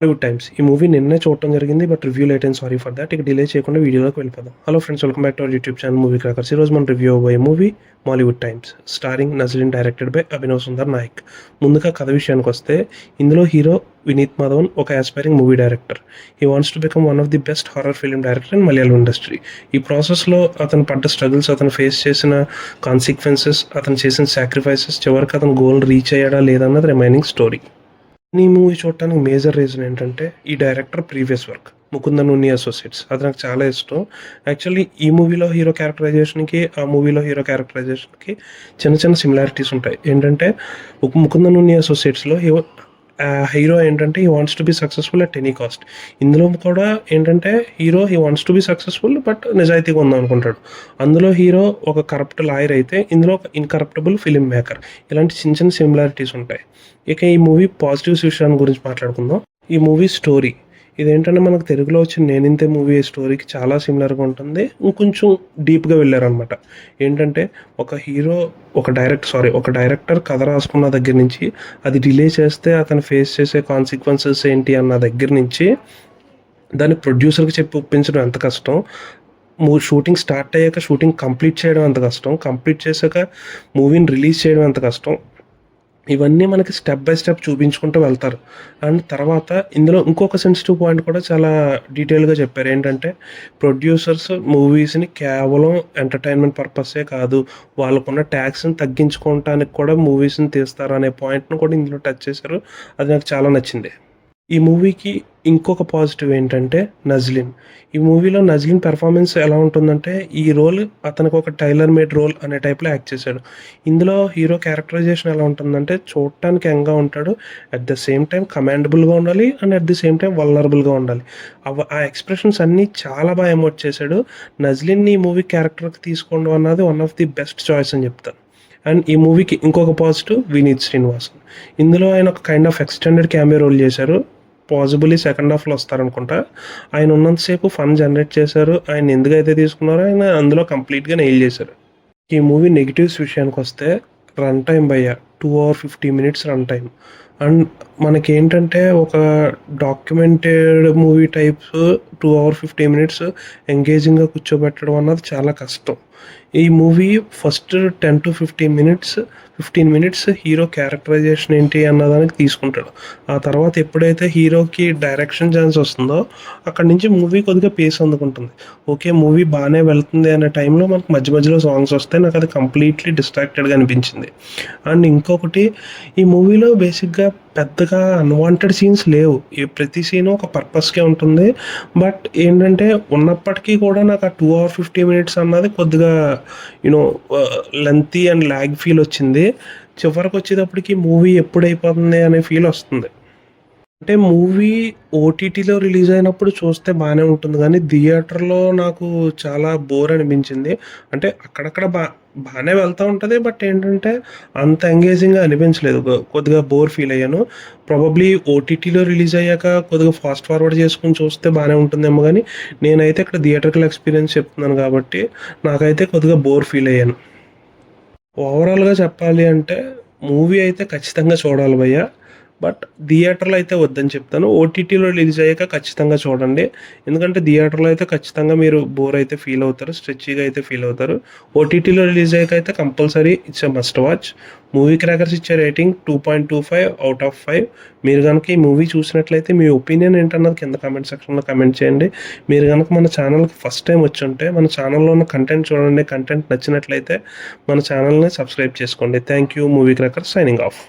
Good times ఈ movie నిన్నే చూడటం జరిగింది. But review late and sorry for that. ఇక డిలే చేయకుండా వీడియోలోకి వెళ్ళిపోదాం. Hello friends, welcome back to our YouTube channel Movie Crackers. ఈరోజు మనం రివ్యూ అవ్వబోయే movie Mollywood Times, starring Naslen, directed by Abhinav Sundar Nayak. ముందుగా కథ విషయానికి వస్తే, ఇందులో హీరో వినీత్ మాధవన్ ఒక aspiring movie director. He wants to become one of the best horror film director in Malayalam industry. ఈ ప్రాసెస్లో అతను పడ్డ స్ట్రగుల్స్, అతను ఫేస్ చేసిన కాన్సిక్వెన్సెస్, అతను చేసిన సాక్రిఫైసెస్, చివరికి అతను గోల్ రీచ్ అయ్యాడా లేదా అన్నది రిమైనింగ్ స్టోరీ. ఈ మూవీ చూడటానికి మేజర్ రీజన్ ఏంటంటే, ఈ డైరెక్టర్ ప్రీవియస్ వర్క్ ముకుందన్ ఉన్ని అసోసియేట్స్, అది నాకు చాలా ఇష్టం. యాక్చువల్లీ ఈ మూవీలో హీరో క్యారెక్టరైజేషన్కి, ఆ మూవీలో హీరో క్యారెక్టరైజేషన్కి చిన్న చిన్న సిమిలారిటీస్ ఉంటాయి. ఏంటంటే, ముకుందన్ ఉన్ని అసోసియేట్స్లో హీరో ఏంటంటే, he wants to be successful at any cost. ఇందులో కూడా ఏంటంటే, he wants to be successful but నిజాయితీగా ఉందాం అనుకుంటాడు. అందులో హీరో ఒక కరప్ట్ లాయర్ అయితే, ఇందులో ఒక ఇన్కరప్టబుల్ ఫిలిం మేకర్. ఇలాంటి చిన్న చిన్న సిమిలారిటీస్ ఉంటాయి. ఇక ఈ మూవీ పాజిటివ్స్ విషయాన్ని గురించి మాట్లాడుకుందాం. ఈ మూవీ స్టోరీ ఇదేంటంటే, మనకు తెలుగులో వచ్చిన నేనింతే మూవీ స్టోరీకి చాలా సిమిలర్గా ఉంటుంది. ఇంకొంచెం డీప్గా వెళ్ళారనమాట. ఏంటంటే, ఒక డైరెక్టర్ కథ రాసుకున్న దగ్గర నుంచి, అది డిలే చేస్తే అతను ఫేస్ చేసే కాన్సిక్వెన్సెస్ ఏంటి అన్న దగ్గర నుంచి, దాన్ని ప్రొడ్యూసర్కి చెప్పి ఒప్పించడం ఎంత కష్టం, షూటింగ్ స్టార్ట్ అయ్యాక షూటింగ్ కంప్లీట్ చేయడం ఎంత కష్టం, కంప్లీట్ చేశాక మూవీని రిలీజ్ చేయడం ఎంత కష్టం, ఇవన్నీ మనకి స్టెప్ బై స్టెప్ చూపించుకుంటూ వెళ్తారు. అండ్ తర్వాత ఇందులో ఇంకొక సెన్సిటివ్ పాయింట్ కూడా చాలా డీటెయిల్గా చెప్పారు. ఏంటంటే, ప్రొడ్యూసర్స్ మూవీస్ని కేవలం ఎంటర్టైన్మెంట్ పర్పసే కాదు, వాళ్ళకున్న ట్యాక్స్ని తగ్గించుకోవటానికి కూడా మూవీస్ని తీస్తారు అనే పాయింట్ను కూడా ఇందులో టచ్ చేశారు. అది నాకు చాలా నచ్చింది. ఈ మూవీకి ఇంకొక పాజిటివ్ ఏంటంటే, నజ్లిన్. ఈ మూవీలో నజ్లిన్ పెర్ఫార్మెన్స్ ఎలా ఉంటుందంటే, ఈ రోల్ అతనికి ఒక టైలర్ మేడ్ రోల్ అనే టైప్లో యాక్ట్ చేశాడు. ఇందులో హీరో క్యారెక్టరైజేషన్ ఎలా ఉంటుందంటే, చూడటానికి యంగ్గా ఉంటాడు, అట్ ద సేమ్ టైం కమాండబుల్గా ఉండాలి, and at the same time వల్నరబుల్గా ఉండాలి. ఆ ఎక్స్ప్రెషన్స్ అన్నీ చాలా బాగా ఎమోట్ చేశాడు. నజ్లిన్ని ఈ మూవీ క్యారెక్టర్కి తీసుకోవడం అన్నది one of the best choice అని చెప్తాను. అండ్ ఈ మూవీకి ఇంకొక పాజిటివ్ వినీత్ శ్రీనివాసన్. ఇందులో ఆయన ఒక kind of extended cameo role చేశారు. పాసిబుల్లీ సెకండ్ హాఫ్లో వస్తారనుకుంటా. ఆయన ఉన్నంతసేపు ఫన్ జనరేట్ చేశారు. ఆయన ఎందుకైతే తీసుకున్నారో ఆయన అందులో కంప్లీట్గా నెయిల్ చేశారు. ఈ మూవీ నెగిటివ్స్ విషయానికి వస్తే, run time 2 hours 50 minutes run time. And మనకేంటంటే, ఒక documented movie types 2 hours 50 minutes ఎంగేజింగ్గా కూర్చోబెట్టడం అన్నది చాలా కష్టం. ఈ movie first 10 to 15 minutes hero characterization ఏంటి అన్నదానికి తీసుకుంటాడు. ఆ తర్వాత ఎప్పుడైతే హీరోకి డైరెక్షన్ ఛాన్స్ వస్తుందో, అక్కడి నుంచి మూవీ కొద్దిగా పేస్ అందుకుంటుంది. ఓకే, మూవీ బాగానే వెళ్తుంది అనే టైంలో మనకు మధ్య మధ్యలో సాంగ్స్ వస్తాయి. నాకు అది కంప్లీట్లీ డిస్ట్రాక్టెడ్గా అనిపించింది. అండ్ ఇంకొకటి, ఈ మూవీలో బేసిక్గా పెద్దగా అన్వాంటెడ్ సీన్స్ లేవు. ప్రతి సీను ఒక పర్పస్కే ఉంటుంది. బట్ ఏంటంటే, ఉన్నప్పటికీ కూడా నాకు ఆ 2 hours 50 minutes అన్నది కొద్దిగా లెంతీ అండ్ ల్యాగ్ ఫీల్ వచ్చింది. చివరికి వచ్చేటప్పటికి మూవీ ఎప్పుడైపోతుంది అనే ఫీల్ వస్తుంది. అంటే మూవీ ఓటీటీలో రిలీజ్ అయినప్పుడు చూస్తే బాగానే ఉంటుంది, కానీ థియేటర్లో నాకు చాలా బోర్ అనిపించింది. అంటే అక్కడక్కడ బాగానే వెళ్తూ ఉంటుంది, బట్ ఏంటంటే అంత ఎంగేజింగ్గా అనిపించలేదు. కొద్దిగా బోర్ ఫీల్ అయ్యాను. ప్రాబబ్లీ ఓటీటీలో రిలీజ్ అయ్యాక కొద్దిగా ఫాస్ట్ ఫార్వర్డ్ చేసుకుని చూస్తే బాగానే ఉంటుందేమో, కానీ నేనైతే ఇక్కడ థియేటర్కల్ ఎక్స్పీరియన్స్ చెప్తున్నాను కాబట్టి నాకైతే కొద్దిగా బోర్ ఫీల్ అయ్యాను. ఓవరాల్గా చెప్పాలి అంటే, మూవీ అయితే ఖచ్చితంగా చూడాలి భయ్య, బట్ థియేటర్లో అయితే వద్దని చెప్తాను. ఓటీటీలో రిలీజ్ అయ్యాక ఖచ్చితంగా చూడండి. ఎందుకంటే థియేటర్లో అయితే ఖచ్చితంగా మీరు బోర్ అయితే ఫీల్ అవుతారు, స్ట్రెచ్గా అయితే ఫీల్ అవుతారు. ఓటీటీలో రిలీజ్ అయ్యాక అయితే compulsory it's a must watch. Movie crackers ఇచ్చే రేటింగ్ 2.25 out of 5. మీరు కనుక ఈ మూవీ చూసినట్లయితే మీ ఒపీనియన్ ఏంటన్నది కింద కామెంట్ సెక్షన్లో కామెంట్ చేయండి. మీరు కనుక మన ఛానల్కి ఫస్ట్ టైం వచ్చి ఉంటే, మన ఛానల్లో ఉన్న కంటెంట్ చూడండి. కంటెంట్ నచ్చినట్లయితే మన ఛానల్ని సబ్స్క్రైబ్ చేసుకోండి. Thank you. Movie crackers signing off.